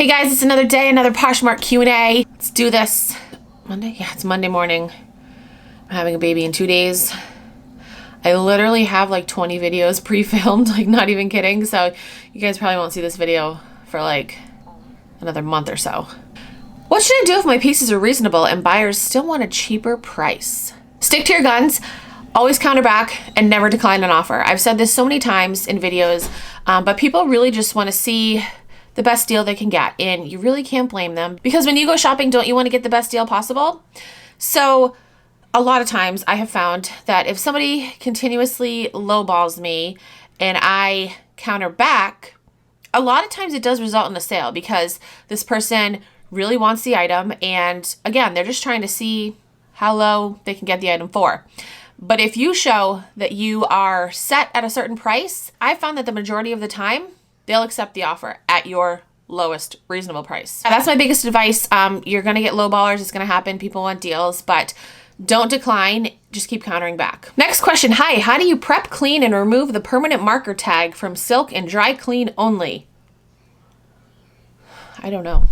Hey guys, it's another day, another Poshmark Q&A. Let's do this. Monday? Yeah, it's Monday morning. I'm having a baby in 2 days. I literally have like 20 videos pre-filmed, like not even kidding. So you guys probably won't see this video for like another month or so. What should I do if my pieces are reasonable and buyers still want a cheaper price? Stick to your guns, always counter back, and never decline an offer. I've said this so many times in videos, but people really just want to see the best deal they can get, and you really can't blame them, because when you go shopping, don't you want to get the best deal possible? So a lot of times I have found that if somebody continuously lowballs me and I counter back, a lot of times it does result in a sale, because this person really wants the item, and again, they're just trying to see how low they can get the item for. But if you show that you are set at a certain price, I found that the majority of the time they'll accept the offer at your lowest reasonable price. That's my biggest advice. You're going to get lowballers. It's going to happen. People want deals, but don't decline. Just keep countering back. Next question. Hi, how do you prep, clean, and remove the permanent marker tag from silk and dry clean only? I don't know.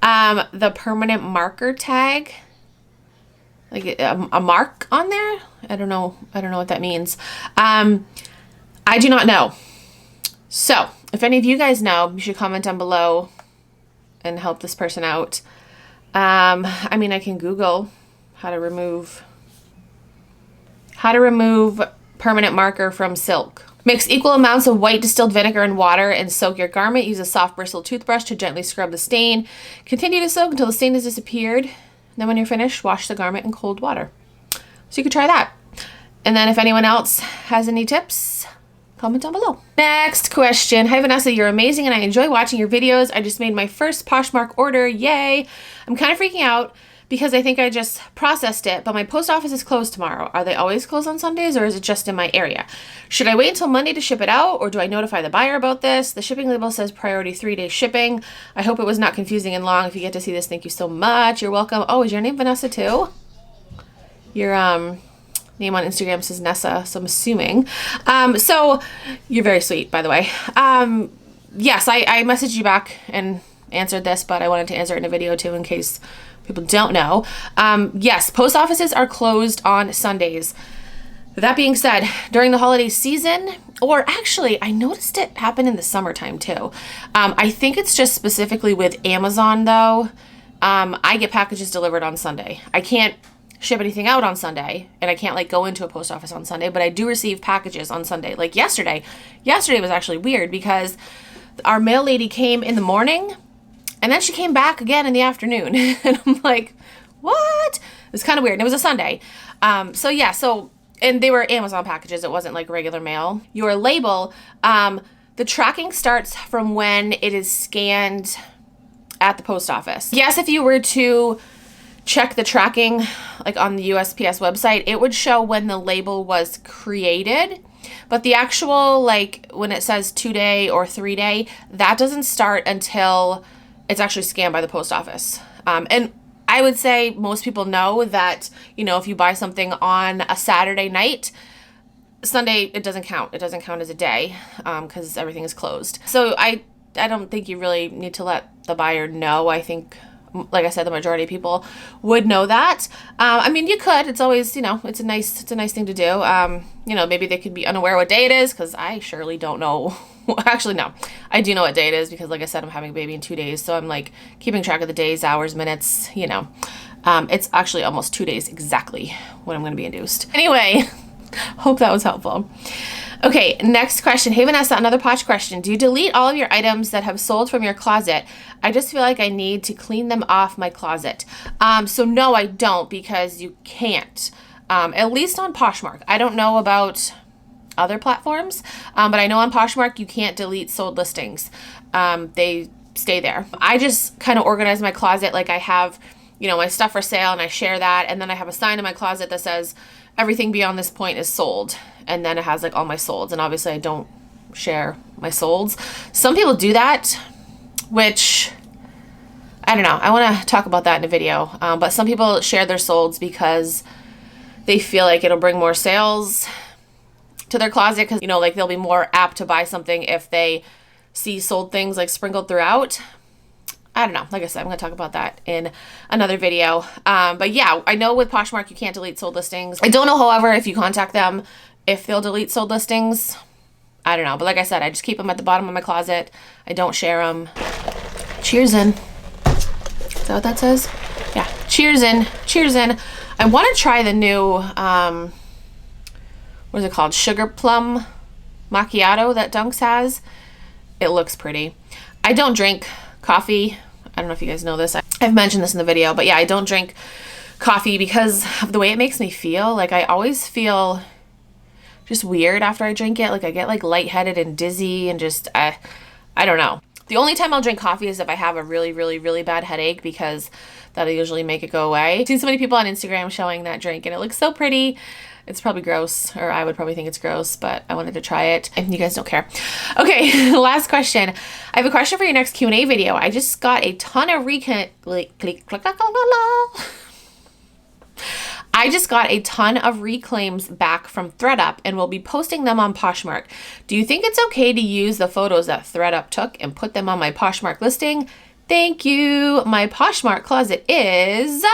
The permanent marker tag, like a mark on there? I don't know. I don't know what that means. I do not know. So if any of you guys know, you should comment down below and help this person out. I mean, I can Google how to remove permanent marker from silk. Mix equal amounts of white distilled vinegar and water and soak your garment. Use a soft bristled toothbrush to gently scrub the stain. Continue to soak until the stain has disappeared. Then when you're finished, wash the garment in cold water. So you could try that. And then if anyone else has any tips, comment down below. Next question. Hi Vanessa, you're amazing and I enjoy watching your videos. I just made my first Poshmark order. Yay. I'm kind of freaking out because I think I just processed it, but my post office is closed tomorrow. Are they always closed on Sundays, or is it just in my area? Should I wait until Monday to ship it out, or do I notify the buyer about this? The shipping label says priority 3-day shipping. I hope it was not confusing and long. If you get to see this, thank you so much. You're welcome. Oh, is your name Vanessa too? Your name on Instagram says Nessa, so I'm assuming. So you're very sweet, by the way. Yes, I messaged you back and answered this, but I wanted to answer it in a video too in case people don't know. Yes, post offices are closed on Sundays. That being said, during the holiday season, or actually I noticed it happen in the summertime too. I think it's just specifically with Amazon though. I get packages delivered on Sunday. I can't ship anything out on Sunday, and I can't like go into a post office on Sunday, but I do receive packages on Sunday. Like yesterday was actually weird because our mail lady came in the morning and then she came back again in the afternoon. And I'm like, what? It was kind of weird. And it was a Sunday. And they were Amazon packages. It wasn't like regular mail. Your label, the tracking starts from when it is scanned at the post office. Yes, if you were to check the tracking like on the USPS website, it would show when the label was created, but the actual like when it says 2-day or 3-day, that doesn't start until it's actually scanned by the post office. And I would say most people know that, you know, if you buy something on a Saturday night, Sunday, it doesn't count. It doesn't count as a day because everything is closed. So I don't think you really need to let the buyer know. I think, like I said, the majority of people would know that. I mean, you could. It's always, you know, it's a nice thing to do. You know, maybe they could be unaware what day it is, because I surely don't know. Actually, no, I do know what day it is because, like I said, I'm having a baby in 2 days, so I'm like keeping track of the days, hours, minutes. You know, it's actually almost 2 days exactly when I'm going to be induced. Anyway, hope that was helpful. Okay, next question. Hey Vanessa, another Posh question. Do you delete all of your items that have sold from your closet? I just feel like I need to clean them off my closet. So no, I don't, because you can't. At least on Poshmark. I don't know about other platforms, but I know on Poshmark you can't delete sold listings. They stay there. I just kind of organize my closet. Like I have, you know, my stuff for sale and I share that, and then I have a sign in my closet that says everything beyond this point is sold, and then it has like all my solds, and obviously I don't share my solds. Some people do that, which I don't know. I want to talk about that in a video, but some people share their solds because they feel like it'll bring more sales to their closet, because, you know, like they'll be more apt to buy something if they see sold things like sprinkled throughout. I don't know. Like I said, I'm going to talk about that in another video. But yeah, I know with Poshmark, you can't delete sold listings. I don't know, however, if you contact them, if they'll delete sold listings. I don't know. But like I said, I just keep them at the bottom of my closet. I don't share them. Cheers in. Is that what that says? Yeah. Cheers in. Cheers in. I want to try the new, what is it called? Sugar plum macchiato that Dunks has. It looks pretty. I don't drink coffee. I don't know if you guys know this. I've mentioned this in the video, but yeah, I don't drink coffee because of the way it makes me feel. Like I always feel just weird after I drink it. Like I get like lightheaded and dizzy and just, I don't know. The only time I'll drink coffee is if I have a really, really, really bad headache, because that'll usually make it go away. I've seen so many people on Instagram showing that drink and it looks so pretty. It's probably gross, or I would probably think it's gross, but I wanted to try it and you guys don't care. Okay, last question. I have a question for your next Q&A video. I just got a ton of reclaims back from thredup and will be posting them on Poshmark. Do you think it's okay to use the photos that thredup took and put them on my Poshmark listing? Thank you. My Poshmark closet is,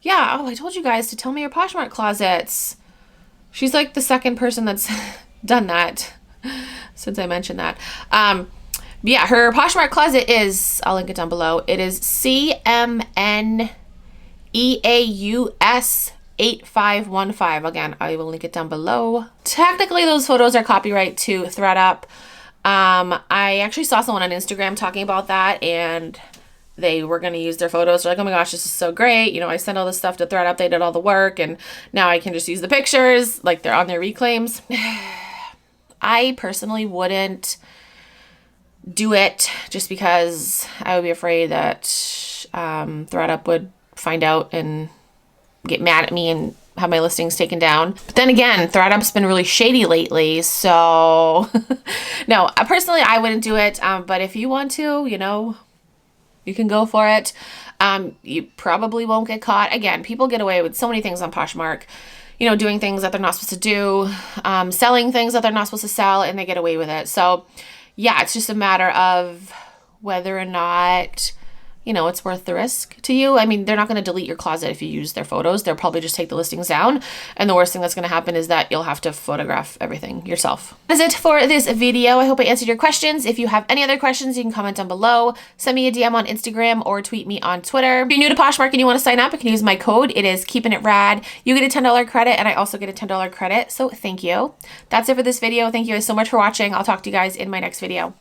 yeah, oh, I told you guys to tell me your Poshmark closets. She's like the second person that's done that since I mentioned that. Yeah, her Poshmark closet is, I'll link it down below. It is CMNEAUS8515. Again, I will link it down below. Technically, those photos are copyright to thredup. I actually saw someone on Instagram talking about that, and they were going to use their photos. They're like, oh my gosh, this is so great. You know, I sent all this stuff to thredup. They did all the work, and now I can just use the pictures. Like, they're on their reclaims. I personally wouldn't do it just because I would be afraid that thredup would find out and get mad at me and have my listings taken down. But then again, thredup's been really shady lately, so no, personally I wouldn't do it. But if you want to, you know, you can go for it. You probably won't get caught. Again, people get away with so many things on Poshmark, you know, doing things that they're not supposed to do, selling things that they're not supposed to sell, and they get away with it. So yeah, it's just a matter of whether or not, you know, it's worth the risk to you. I mean, they're not going to delete your closet if you use their photos. They'll probably just take the listings down. And the worst thing that's going to happen is that you'll have to photograph everything yourself. That's it for this video. I hope I answered your questions. If you have any other questions, you can comment down below. Send me a DM on Instagram or tweet me on Twitter. If you're new to Poshmark and you want to sign up, you can use my code. It is KeepinItRad. You get a $10 credit, and I also get a $10 credit. So thank you. That's it for this video. Thank you guys so much for watching. I'll talk to you guys in my next video.